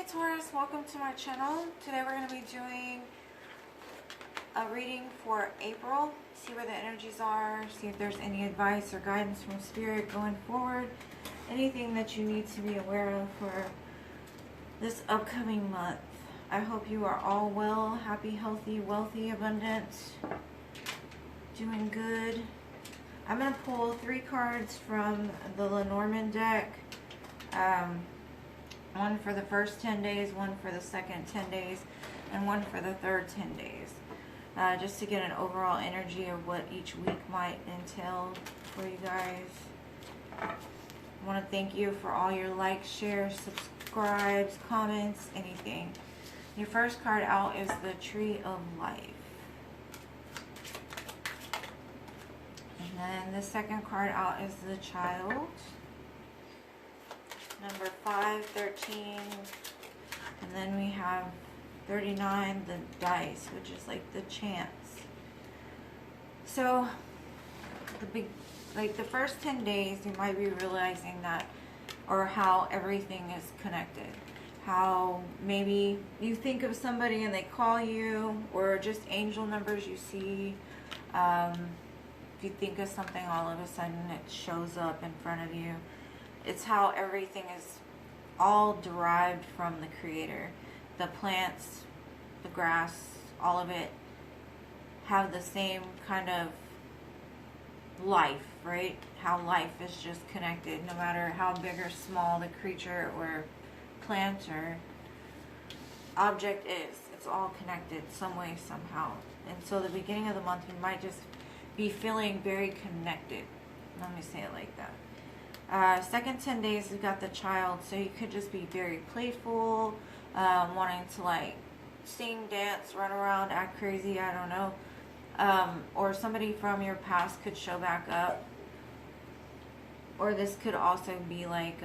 Hey Taurus, welcome to my channel. Today we're going to be doing a reading for April. See where the energies are, see if there's any advice or guidance from Spirit going forward. Anything that you need to be aware of for this upcoming month. I hope you are all well, happy, healthy, wealthy, abundant, doing good. I'm going to pull 3 cards from the Lenormand deck. One for the first 10 days, one for the second 10 days, and one for the third 10 days. Just to get an overall energy of what each week might entail for you guys. I want to thank you for all your likes, shares, subscribes, comments, anything. Your first card out is the Tree of Life. And then the second card out is the Child. Number 5, 13, and then we have 39, the Dice, which is like the chance. So, the first 10 days, you might be realizing that, or how everything is connected. How maybe you think of somebody and they call you, or just angel numbers you see. If you think of something, all of a sudden it shows up in front of you. It's how everything is all derived from the Creator. The plants, the grass, all of it have the same kind of life, right? How life is just connected, no matter how big or small the creature or plant or object is. It's all connected some way, somehow. And so the beginning of the month, you might just be feeling very connected. Let me say it like that. Second 10 days, you've got the Child, so you could just be very playful, wanting to like sing, dance, run around, act crazy, I don't know. Or somebody from your past could show back up. Or this could also be like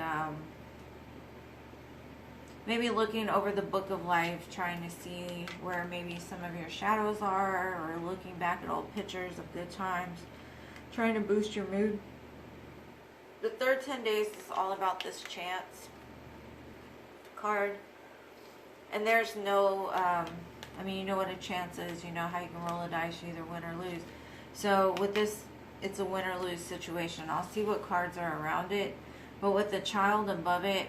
maybe looking over the book of life, trying to see where maybe some of your shadows are, or looking back at old pictures of good times, trying to boost your mood. The third 10 days is all about this chance card. And there's no, I mean, you know what a chance is. You know how you can roll a dice, you either win or lose. So with this, it's a win or lose situation. I'll see what cards are around it. But with the Child above it,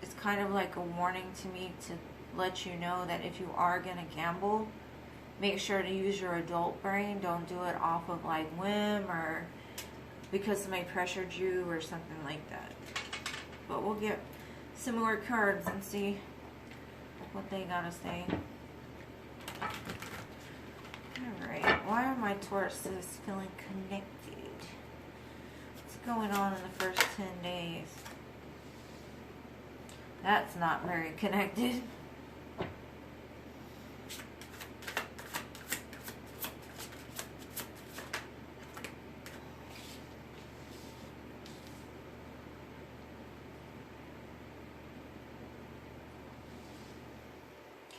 it's kind of like a warning to me to let you know that if you are going to gamble, make sure to use your adult brain. Don't do it off of like whim or because somebody pressured you or something like that. But we'll get some more cards and see what they gotta say. Alright, why are my Tauruses feeling connected? What's going on in the first 10 days? That's not very connected.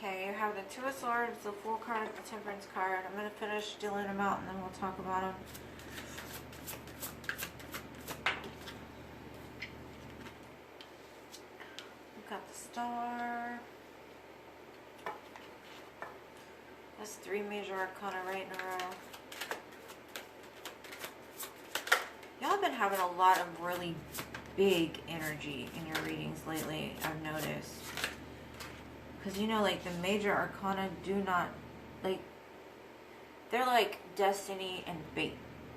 Okay, you have the Two of Swords, the Fool card, the Temperance card. I'm going to finish dealing them out and then we'll talk about them. We've got the Star. That's 3 major arcana right in a row. Y'all have been having a lot of really big energy in your readings lately, I've noticed. Because, you know, like, the major arcana do not, like, they're like destiny and fate.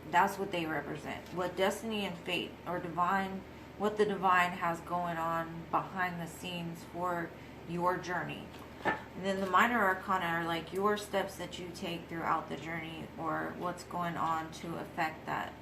That's what they represent. What destiny and fate, or divine, what the divine has going on behind the scenes for your journey. And then the minor arcana are like your steps that you take throughout the journey, or what's going on to affect that.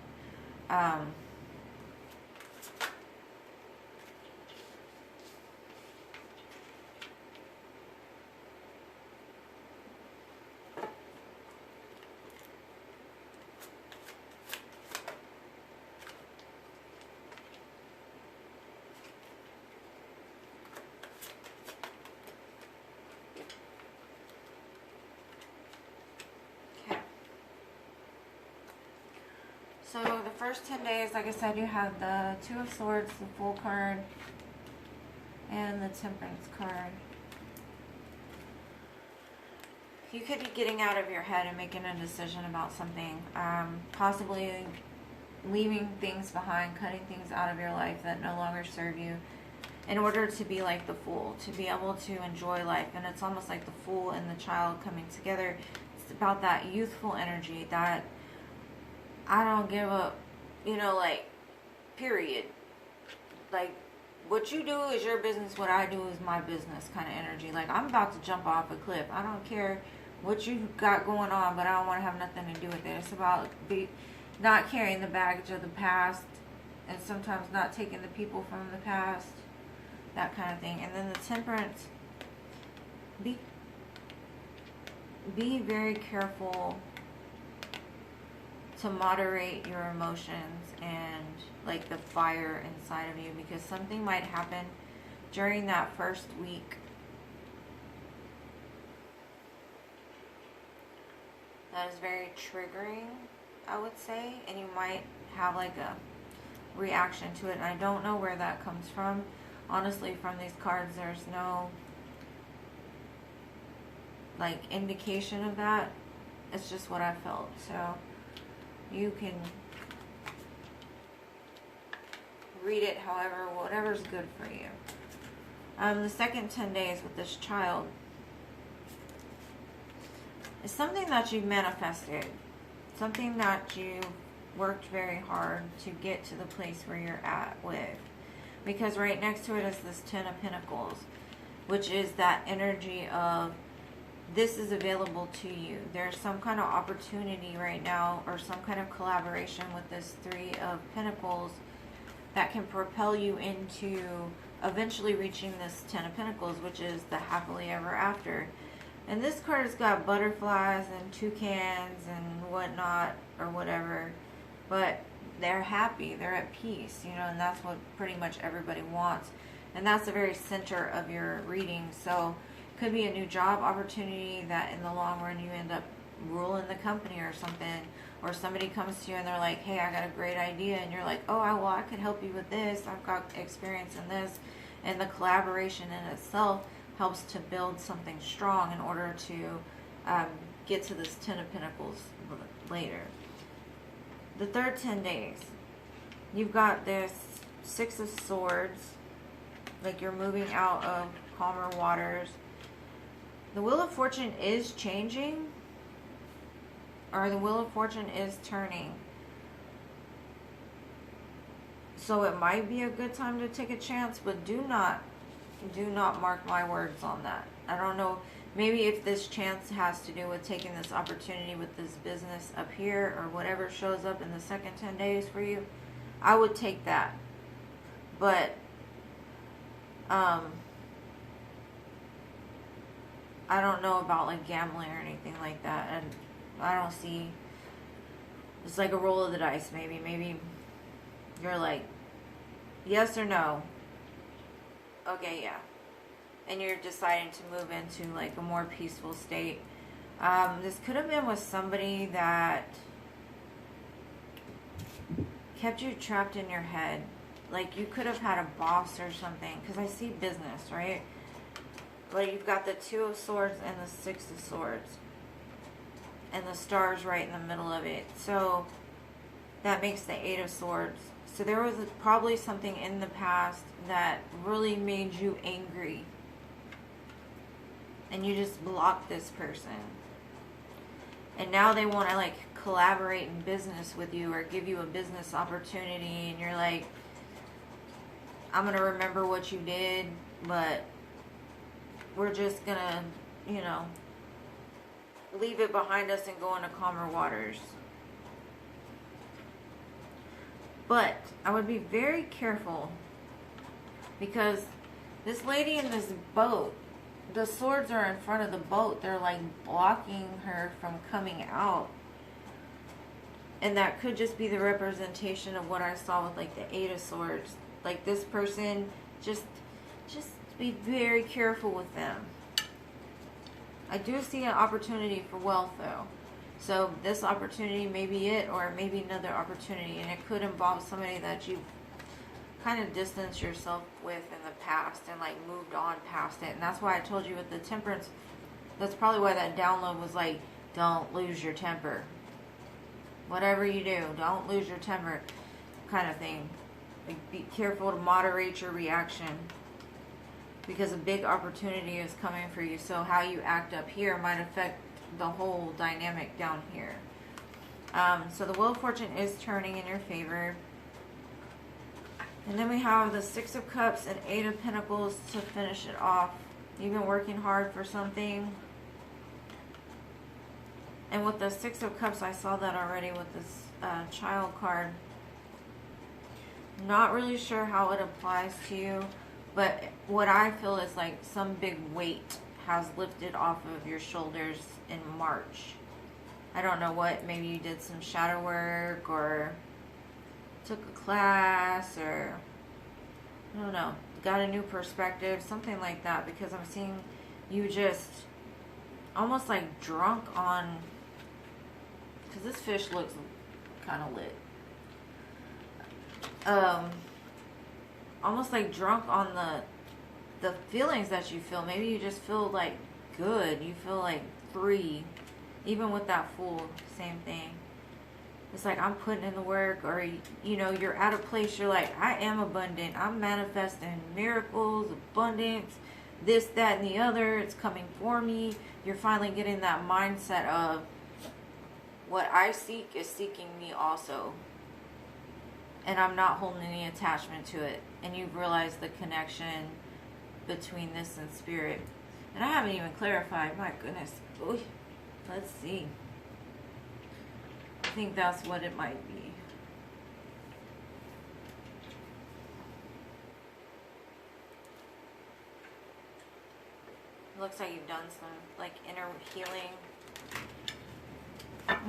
So the first 10 days, like I said, you have the Two of Swords, the Fool card, And the Temperance card. You could be getting out of your head and making a decision about something. Possibly leaving things behind, cutting things out of your life that no longer serve you in order to be like the Fool, to be able to enjoy life. And it's almost like the Fool and the Child coming together. It's about that youthful energy, that I don't give up, you know, like, period. Like, what you do is your business, what I do is my business kind of energy. Like, I'm about to jump off a cliff. I don't care what you got going on, but I don't want to have nothing to do with it. It's about not carrying the baggage of the past, and sometimes not taking the people from the past, that kind of thing. And then the Temperance, be very careful to moderate your emotions and like the fire inside of you, because something might happen during that first week that is very triggering, I would say, and you might have like a reaction to it. And I don't know where that comes from. Honestly, from these cards, there's no like indication of that. It's just what I felt. So you can read it however, whatever's good for you. The second 10 days with this Child is something that you've manifested, something that you worked very hard to get to the place where you're at with. Because right next to it is this 10 of Pentacles, which is that energy of this is available to you. There's some kind of opportunity right now, or some kind of collaboration with this 3 of Pentacles that can propel you into eventually reaching this 10 of Pentacles, which is the happily ever after. And this card has got butterflies and toucans and whatnot, or whatever, but they're happy, they're at peace, you know, and that's what pretty much everybody wants. And that's the very center of your reading. So could be a new job opportunity that in the long run you end up ruling the company or something, or somebody comes to you and they're like, hey, I got a great idea, and you're like, oh, well, I could help you with this, I've got experience in this. And the collaboration in itself helps to build something strong in order to get to this 10 of Pentacles later. The third 10 days, you've got this 6 of Swords, like you're moving out of calmer waters. The Wheel of Fortune is changing, or the Wheel of Fortune is turning. So it might be a good time to take a chance, but do not mark my words on that. I don't know, maybe if this chance has to do with taking this opportunity with this business up here, or whatever shows up in the second 10 days for you, I would take that. But I don't know about like gambling or anything like that, and I don't see, it's like a roll of the dice. Maybe you're like, yes or no. Okay, yeah. And you're deciding to move into like a more peaceful state. This could have been with somebody that kept you trapped in your head. Like you could have had a boss or something, because I see business, right? But you've got the 2 of Swords and the 6 of Swords, and the star's right in the middle of it. So that makes the 8 of Swords. So there was probably something in the past that really made you angry, and you just blocked this person. And now they want to like collaborate in business with you, or give you a business opportunity, and you're like, I'm going to remember what you did, but we're just going to, you know, leave it behind us and go into calmer waters. But I would be very careful, because this lady in this boat, the swords are in front of the boat. They're like blocking her from coming out. And that could just be the representation of what I saw with like the 8 of Swords. Like this person, just be very careful with them. I do see an opportunity for wealth though. So this opportunity may be it, or maybe another opportunity, and it could involve somebody that you've kind of distanced yourself with in the past and like moved on past it. And that's why I told you with the temperance, that's probably why that download was like, don't lose your temper. Whatever you do, don't lose your temper, kind of thing. Like, be careful to moderate your reaction, because a big opportunity is coming for you. So how you act up here might affect the whole dynamic down here. So the Wheel of Fortune is turning in your favor. And then we have the Six of Cups and Eight of Pentacles to finish it off. You've been working hard for something. And with the Six of Cups, I saw that already with this child card. Not really sure how it applies to you, but what I feel is like some big weight has lifted off of your shoulders in March. I don't know what. Maybe you did some shadow work or took a class, or I don't know, got a new perspective, something like that, because I'm seeing you just almost like drunk on, because this fish looks kind of lit, almost like drunk on the feelings that you feel. Maybe you just feel like good, you feel like free. Even with that Fool, same thing. It's like, I'm putting in the work, or, you know, you're at a place, you're like, I am abundant. I'm manifesting miracles, abundance, this, that, and the other. It's coming for me. You're finally getting that mindset of, what I seek is seeking me also. And I'm not holding any attachment to it. And you've realized the connection between this and spirit. And I haven't even clarified. My goodness. Ooh, let's see. I think that's what it might be. Looks like you've done some like inner healing.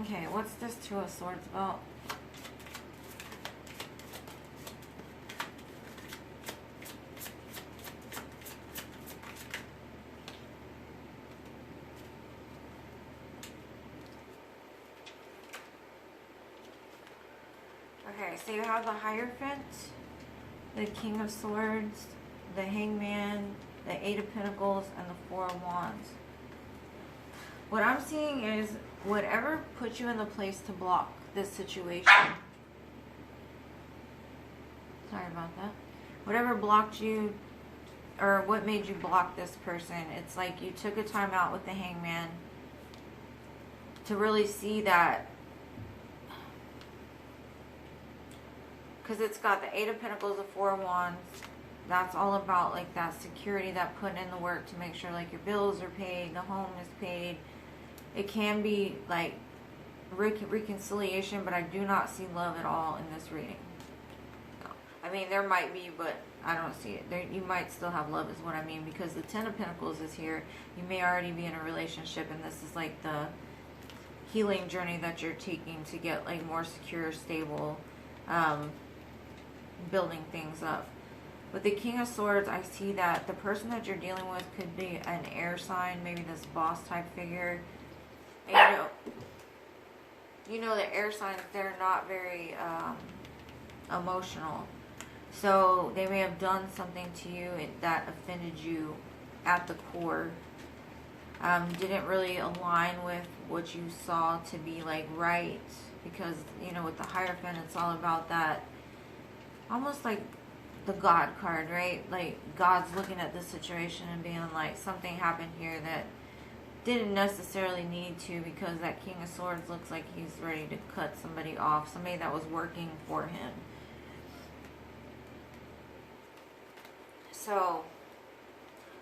Okay, what's this Two of Swords about? Okay, so you have the Hierophant, the King of Swords, the Hangman, the Eight of Pentacles, and the Four of Wands. What I'm seeing is whatever put you in the place to block this situation. Sorry about that. Whatever blocked you, or what made you block this person, it's like you took a time out with the Hangman to really see that. Because it's got the Eight of Pentacles, the Four of Wands. That's all about like that security, that putting in the work to make sure like your bills are paid, the home is paid. It can be like reconciliation, but I do not see love at all in this reading. No. I mean, there might be, but I don't see it. There, you might still have love is what I mean, because the Ten of Pentacles is here. You may already be in a relationship, and this is like the healing journey that you're taking to get like more secure, stable, building things up. With the King of Swords, I see that the person that you're dealing with could be an air sign, maybe this boss type figure. And you know the air signs, they're not very emotional. So they may have done something to you that offended you at the core. Didn't really align with what you saw to be like right. Because, you know, with the Hierophant, it's all about that, almost like the God card, right? Like God's looking at this situation and being like, something happened here that didn't necessarily need to, because that King of Swords looks like he's ready to cut somebody off, somebody that was working for him. So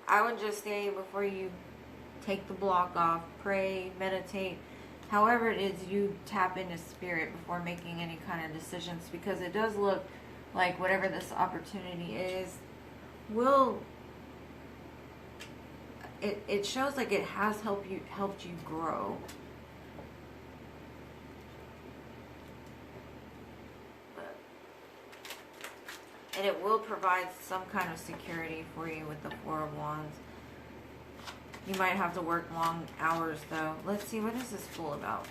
I would just say, before you take the block off, pray, meditate, however it is you tap into spirit before making any kind of decisions, because it does look like whatever this opportunity is it shows like it has helped you grow. And it will provide some kind of security for you with the Four of Wands. You might have to work long hours though. Let's see, what is this Fool about?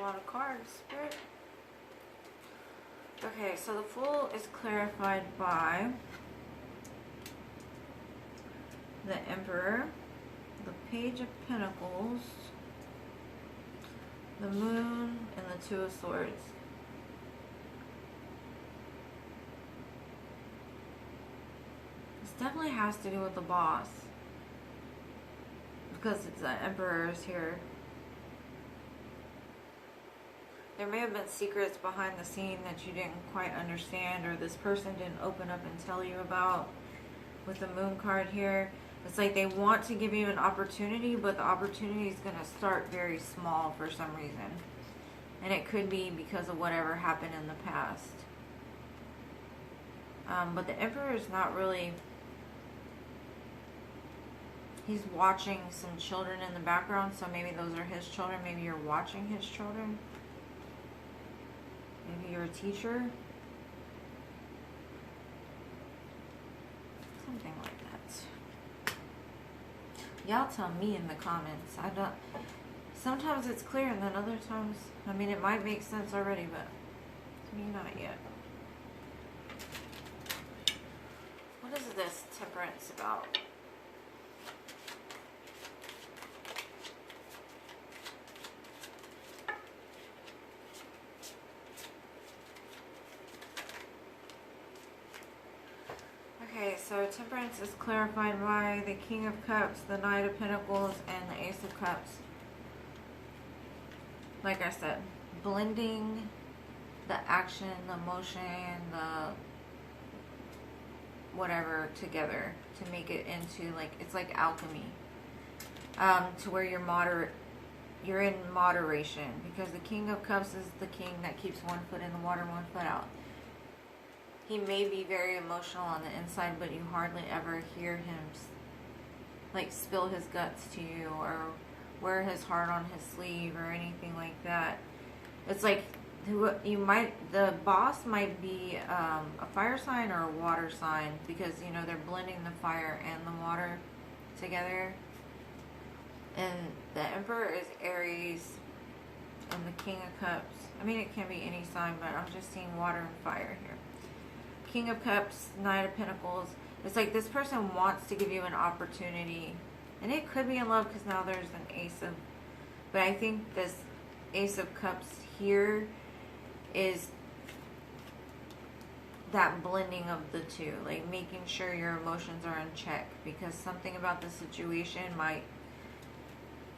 a lot of cards, Spirit. Okay, so the Fool is clarified by the Emperor, the Page of Pentacles, the Moon, and the Two of Swords. This definitely has to do with the boss, because it's the Emperor's here. There may have been secrets behind the scene that you didn't quite understand, or this person didn't open up and tell you about. With the Moon card here, it's like they want to give you an opportunity, but the opportunity is going to start very small for some reason. And it could be because of whatever happened in the past. But the Emperor is not really... He's watching some children in the background, so maybe those are his children. Maybe you're watching his children. Maybe you're a teacher. Something like that. Y'all tell me in the comments. I don't... Sometimes it's clear, and then other times... I mean, it might make sense already, but to me, not yet. What is this Temperance about? Okay, so Temperance is clarified by the King of Cups, the Knight of Pentacles, and the Ace of Cups. Like I said, blending the action, the emotion, the whatever together to make it into, like, it's like alchemy. To where you're in moderation, because the King of Cups is the king that keeps one foot in the water, one foot out. He may be very emotional on the inside, but you hardly ever hear him like spill his guts to you or wear his heart on his sleeve or anything like that. It's like the boss might be a fire sign or a water sign, because you know they're blending the fire and the water together. And the Emperor is Aries, and the King of Cups, I mean, it can be any sign, but I'm just seeing water and fire here. King of Cups, Knight of Pentacles. It's like this person wants to give you an opportunity. And it could be in love, because now there's an Ace of... But I think this Ace of Cups here is that blending of the two. Like making sure your emotions are in check. Because something about the situation might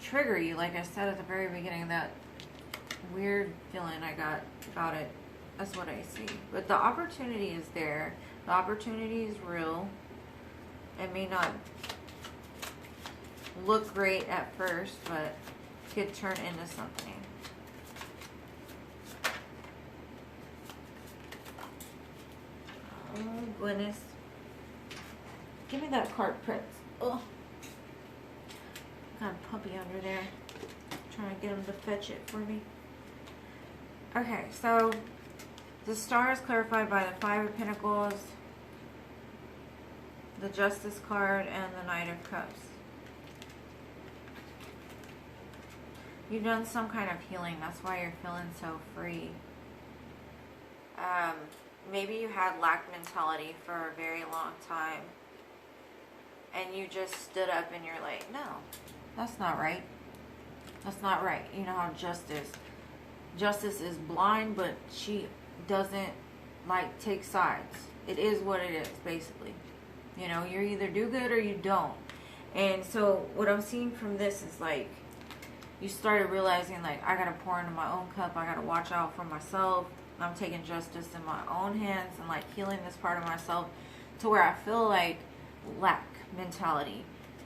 trigger you. Like I said at the very beginning, that weird feeling I got about it. That's what I see. But the opportunity is there. The opportunity is real. It may not look great at first, but it could turn into something. Oh, goodness. Give me that card, Prince. Oh. Got a puppy under there. Trying to get him to fetch it for me. Okay, so... The Star is clarified by the Five of Pentacles, the Justice card, and the Knight of Cups. You've done some kind of healing. That's why you're feeling so free. Maybe you had lack mentality for a very long time. And you just stood up and you're like, no, that's not right. That's not right. You know how Justice is blind, but she doesn't like take sides. It is what it is, basically. You know, you either do good or you don't. And so what I'm seeing from this is like you started realizing, like, I gotta pour into my own cup. I gotta watch out for myself. I'm taking justice in my own hands and like healing this part of myself to where I feel like lack mentality,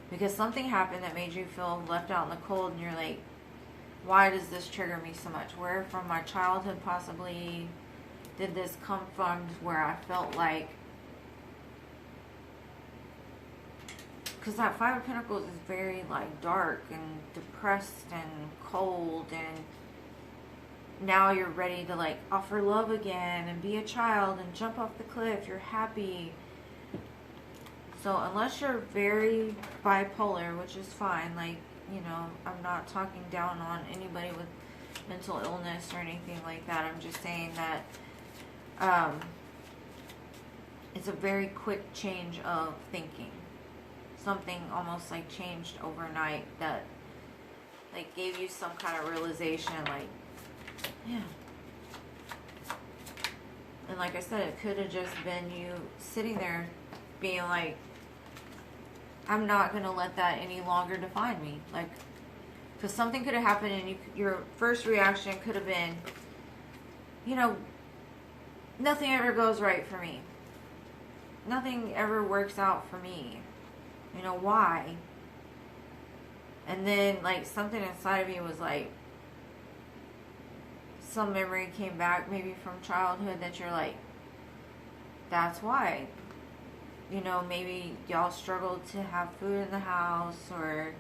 because something happened that made you feel left out in the cold, and you're like, why does this trigger me so much? Where from my childhood possibly did this come from, where I felt like, because that Five of Pentacles is very like dark and depressed and cold, and now you're ready to like offer love again and be a child and jump off the cliff. You're happy. So unless you're very bipolar, which is fine, like, you know, I'm not talking down on anybody with mental illness or anything like that. I'm just saying that it's a very quick change of thinking. Something almost like changed overnight that like gave you some kind of realization, like, yeah. And like I said, it could have just been you sitting there being like, I'm not going to let that any longer define me. Like, because something could have happened and your first reaction could have been, you know, nothing ever goes right for me. Nothing ever works out for me. You know, why? And then, like, something inside of you was like, some memory came back, maybe from childhood, that you're like, that's why. You know, maybe y'all struggled to have food in the house, or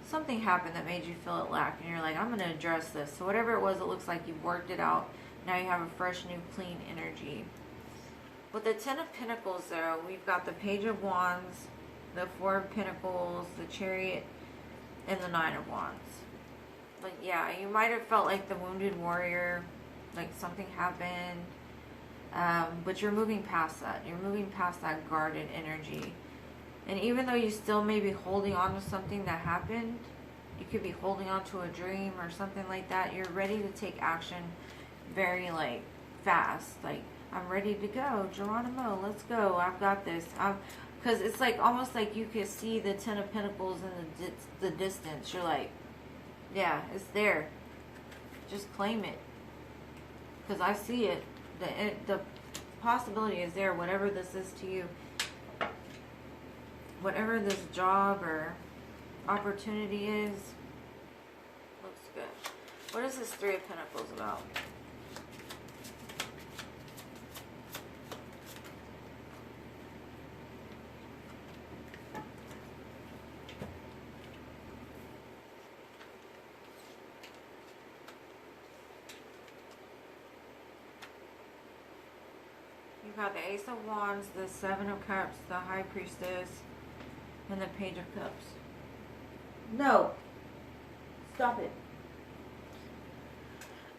something happened that made you feel it lack, and you're like, I'm going to address this. So whatever it was, it looks like you've worked it out. Now you have a fresh, new, clean energy. With the Ten of Pentacles, though, we've got the Page of Wands, the Four of Pentacles, the Chariot, and the Nine of Wands. But yeah, you might have felt like the wounded warrior, like something happened, but you're moving past that. You're moving past that guarded energy. And even though you still may be holding on to something that happened, you could be holding on to a dream or something like that, you're ready to take action very, like, fast. Like, I'm ready to go. Geronimo, let's go. I've got this. Because it's like almost like you could see the Ten of Pentacles in the distance. You're like, yeah, it's there. Just claim it. Because I see it. The possibility is there, whatever this is to you. Whatever this job or opportunity is, looks good. What is this Three of Pentacles about? You've got the Ace of Wands, the Seven of Cups, the High Priestess, and the Page of Cups. No. Stop it.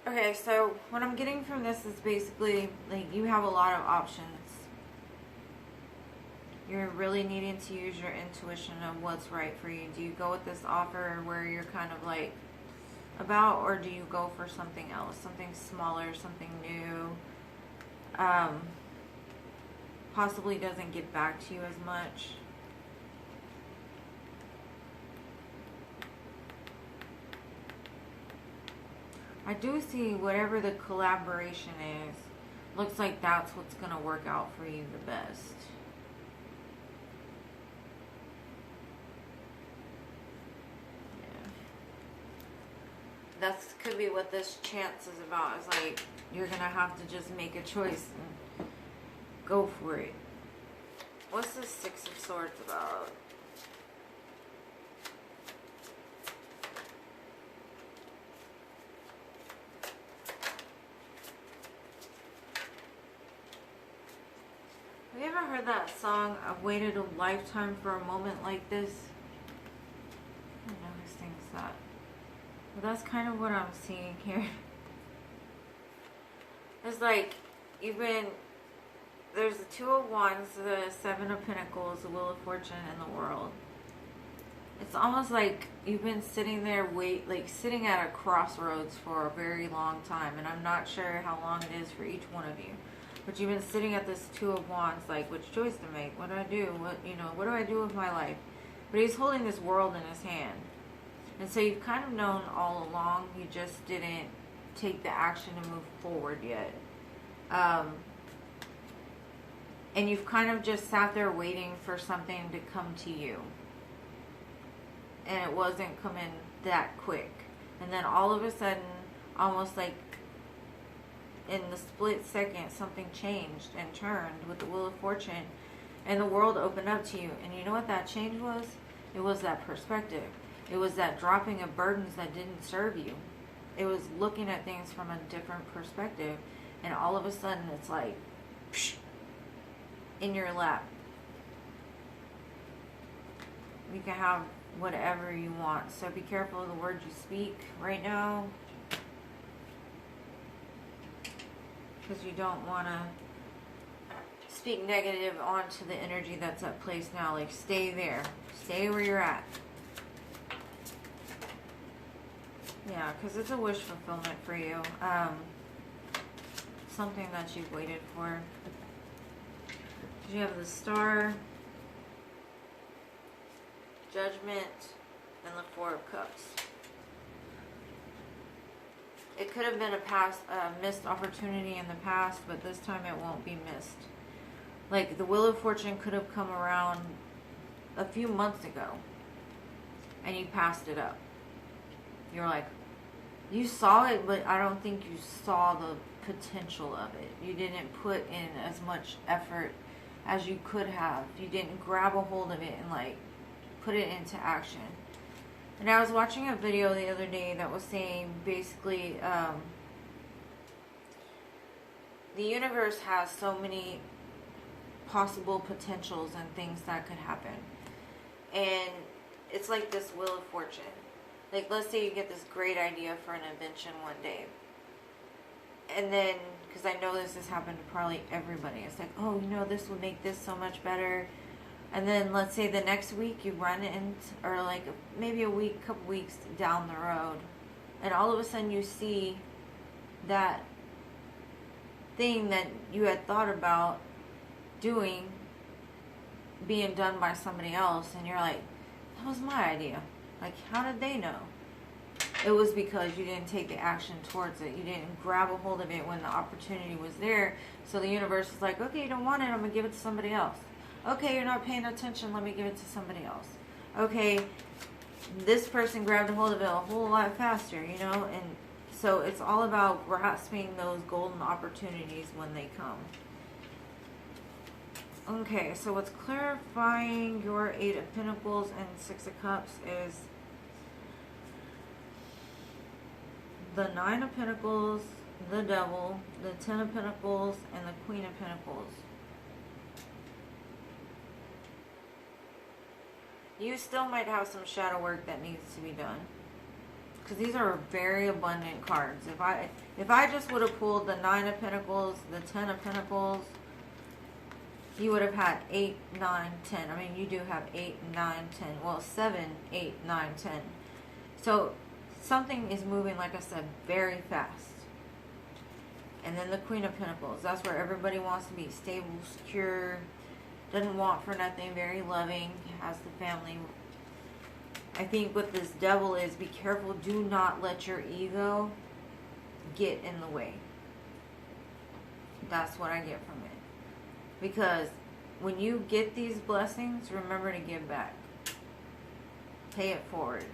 Okay, so what I'm getting from this is basically, like, you have a lot of options. You're really needing to use your intuition of what's right for you. Do you go with this offer where you're kind of like about, or do you go for something else? Something smaller, something new, possibly doesn't get back to you as much. I do see whatever the collaboration is, looks like that's what's going to work out for you the best. Yeah. That could be what this chance is about. It's like you're going to have to just make a choice and go for it. What's the Six of Swords about? Have you ever heard that song, I've waited a lifetime for a moment like this? I don't know who sings that. But that's kind of what I'm seeing here. It's like, there's the Two of Wands, the Seven of Pentacles, the Wheel of Fortune, and the World. It's almost like you've been sitting there, sitting at a crossroads for a very long time. And I'm not sure how long it is for each one of you. But you've been sitting at this Two of Wands, like, which choice to make? What do I do? What do I do with my life? But he's holding this world in his hand. And so you've kind of known all along, you just didn't take the action to move forward yet. And you've kind of just sat there waiting for something to come to you. And it wasn't coming that quick. And then all of a sudden, almost like in the split second, something changed and turned with the Wheel of Fortune. And the world opened up to you. And you know what that change was? It was that perspective. It was that dropping of burdens that didn't serve you. It was looking at things from a different perspective. And all of a sudden, it's like, psh, in your lap. You can have whatever you want. So be careful of the words you speak right now. because you don't want to speak negative onto the energy that's at place now. Like, stay there. Stay where you're at. Yeah, because it's a wish fulfillment for you. Something that you've waited for. You have the Star, Judgment, and the Four of Cups. It could have been a missed opportunity in the past, but this time it won't be missed. Like, the Wheel of Fortune could have come around a few months ago, and you passed it up. You're like, you saw it, but I don't think you saw the potential of it. You didn't put in as much effort as you could have. You didn't grab a hold of it and like put it into action. And I was watching a video the other day that was saying basically the universe has so many possible potentials and things that could happen. And it's like this Wheel of Fortune. Like, let's say you get this great idea for an invention one day. And then, because I know this has happened to probably everybody. It's like, oh, you know, this would make this so much better. And then, let's say the next week you run into, or like maybe a week, couple weeks down the road. And all of a sudden you see that thing that you had thought about doing being done by somebody else. And you're like, that was my idea. Like, how did they know? It was because you didn't take the action towards it. You didn't grab a hold of it when the opportunity was there. So the universe is like, okay, you don't want it, I'm going to give it to somebody else. Okay, you're not paying attention, let me give it to somebody else. Okay, this person grabbed a hold of it a whole lot faster, you know? And so it's all about grasping those golden opportunities when they come. Okay, so what's clarifying your Eight of Pentacles and Six of Cups is the Nine of Pentacles, the Devil, the Ten of Pentacles, and the Queen of Pentacles. You still might have some shadow work that needs to be done, because these are very abundant cards. If I just would have pulled the Nine of Pentacles, the Ten of Pentacles, you would have had 8, 9, 10. I mean, you do have 8, 9, 10. Well, 7, 8, 9, 10. So something is moving, like I said, very fast. And then the Queen of Pentacles. That's where everybody wants to be stable, secure, doesn't want for nothing, very loving, has the family. I think what this Devil is, be careful. Do not let your ego get in the way. That's what I get from it. Because when you get these blessings, remember to give back. Pay it forward.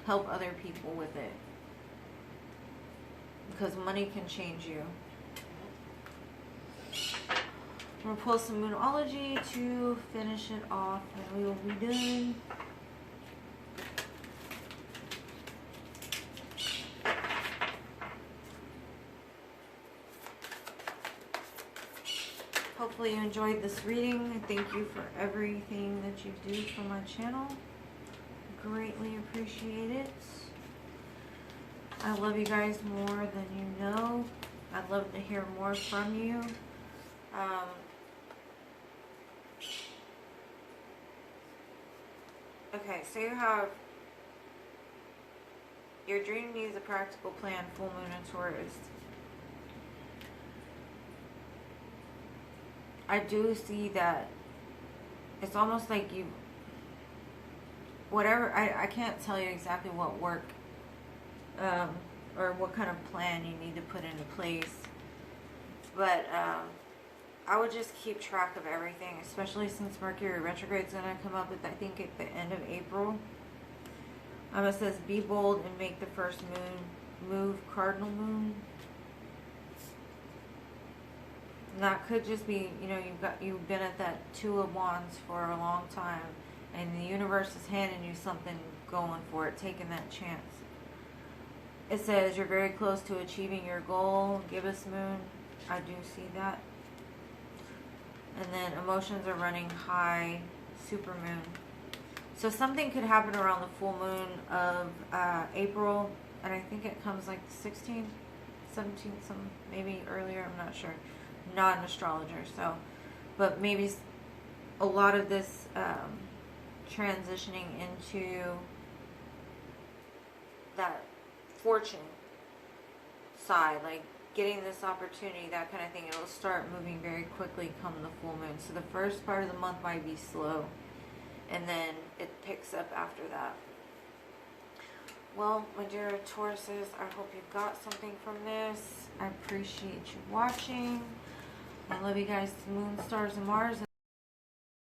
Help other people with it. Because money can change you. I'm going to pull some Moonology to finish it off, and we will be done. Hopefully you enjoyed this reading. Thank you for everything that you do for my channel. Greatly appreciate it. I love you guys more than you know. I'd love to hear more from you. Okay, so you have your dream needs a practical plan, full moon and Taurus. I do see that it's almost like you, whatever, I can't tell you exactly what work or what kind of plan you need to put into place, but I would just keep track of everything, especially since Mercury retrograde is going to come up at, I think, at the end of April. It says, be bold and make the first moon move, cardinal moon. And that could just be, you know, you've been at that Two of Wands for a long time, and the universe is handing you something, going for it, taking that chance. It says you're very close to achieving your goal. Give us moon. I do see that. And then emotions are running high, super moon. So something could happen around the full moon of April, and I think it comes like the 16th, 17th, some maybe earlier, I'm not sure. Not an astrologer, so, but maybe a lot of this transitioning into that fortune side, like getting this opportunity, that kind of thing. It'll start moving very quickly come the full moon. So the first part of the month might be slow, and then it picks up after that. Well, my dear Tauruses, I hope you got something from this. I appreciate you watching. I love you guys to the moon, stars, and Mars.